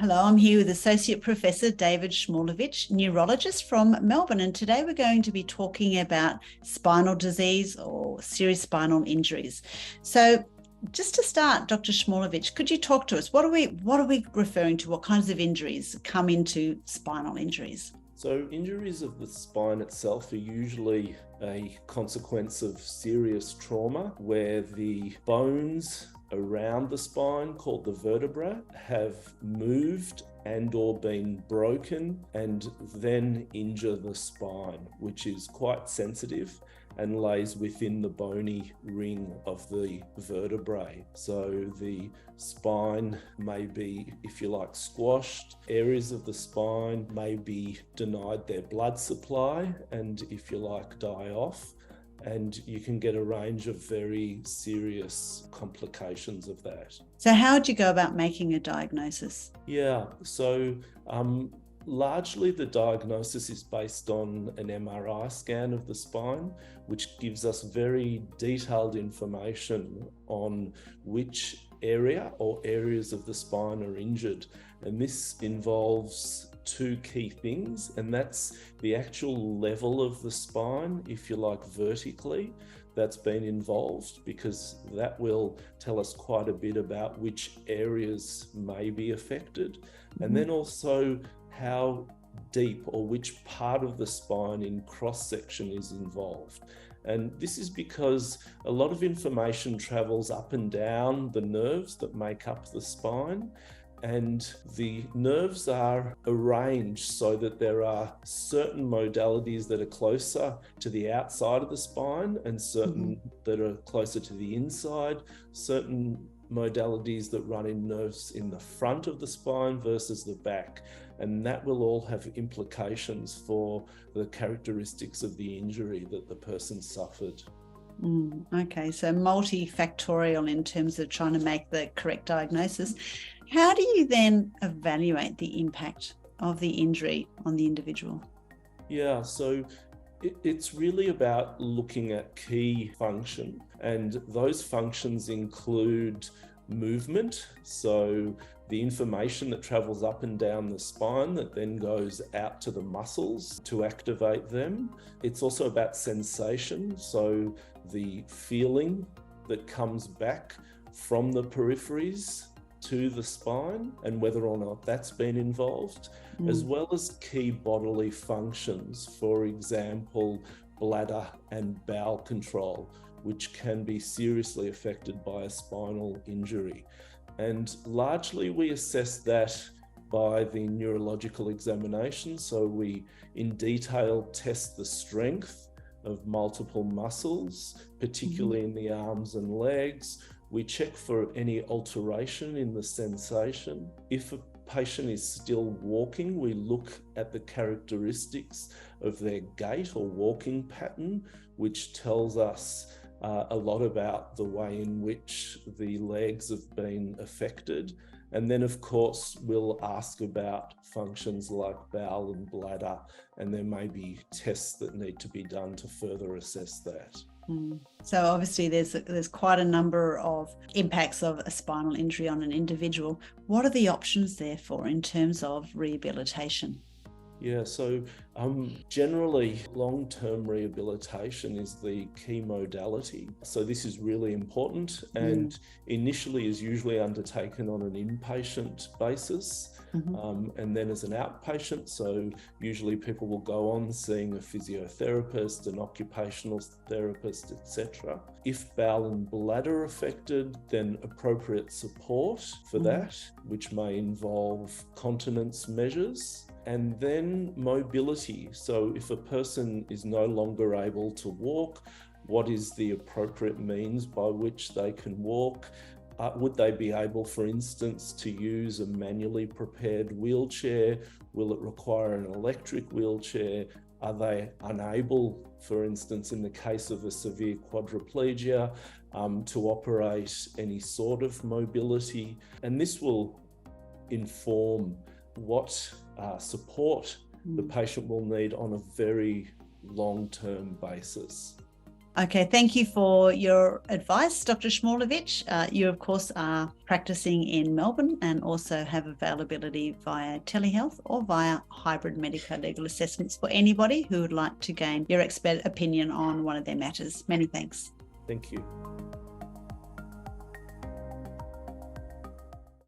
Hello, I'm here with Associate Professor David Szmulewicz, neurologist from Melbourne, and today we're going to be talking about spinal disease or serious spinal injuries. So just to start, Dr. Szmulewicz, could you talk to us? What are we referring to? What kinds of injuries come into spinal injuries? So injuries of the spine itself are usually a consequence of serious trauma where the bones around the spine, called the vertebrae, have moved and or been broken and then injure the spine, which is quite sensitive and lays within the bony ring of the vertebrae. So the spine may be, if you like, squashed. Areas of the spine may be denied their blood supply and, if you like, die off. And you can get a range of very serious complications of that. So how would you go about making a diagnosis? Yeah, so largely the diagnosis is based on an MRI scan of the spine, which gives us very detailed information on which area or areas of the spine are injured. And this involves two key things, and that's the actual level of the spine, if you like, vertically, that's been involved, because that will tell us quite a bit about which areas may be affected. And then also how deep or which part of the spine in cross-section is involved. And this is because a lot of information travels up and down the nerves that make up the spine. And the nerves are arranged so that there are certain modalities that are closer to the outside of the spine and certain that are closer to the inside, certain modalities that run in nerves in the front of the spine versus the back. And that will all have implications for the characteristics of the injury that the person suffered. Okay, so multifactorial in terms of trying to make the correct diagnosis. How do you then evaluate the impact of the injury on the individual? Yeah, so it's really about looking at key function, and those functions include movement, so the information that travels up and down the spine that then goes out to the muscles to activate them. It's also about sensation, so the feeling that comes back from the peripheries to the spine and whether or not that's been involved, as well as key bodily functions, for example, bladder and bowel control, which can be seriously affected by a spinal injury. And largely we assess that by the neurological examination. So we in detail test the strength of multiple muscles, particularly in the arms and legs. We check for any alteration in the sensation. If a patient is still walking, we look at the characteristics of their gait or walking pattern, which tells us a lot about the way in which the legs have been affected. And then, of course, we'll ask about functions like bowel and bladder, and there may be tests that need to be done to further assess that. So obviously there's quite a number of impacts of a spinal injury on an individual. What are the options therefore in terms of rehabilitation? Yeah, so generally long-term rehabilitation is the key modality. So this is really important and initially is usually undertaken on an inpatient basis. And then as an outpatient, so usually people will go on seeing a physiotherapist, an occupational therapist, etc. If bowel and bladder are affected, then appropriate support for that, which may involve continence measures. And then mobility. So if a person is no longer able to walk, what is the appropriate means by which they can walk? Would they be able, for instance, to use a manually prepared wheelchair? Will it require an electric wheelchair? Are they unable, for instance, in the case of a severe quadriplegia, to operate any sort of mobility? And this will inform what support the patient will need on a very long-term basis. Okay, thank you for your advice, Dr. Szmulewicz. You, of course, are practicing in Melbourne and also have availability via telehealth or via hybrid medico-legal assessments for anybody who would like to gain your expert opinion on one of their matters. Many thanks. Thank you.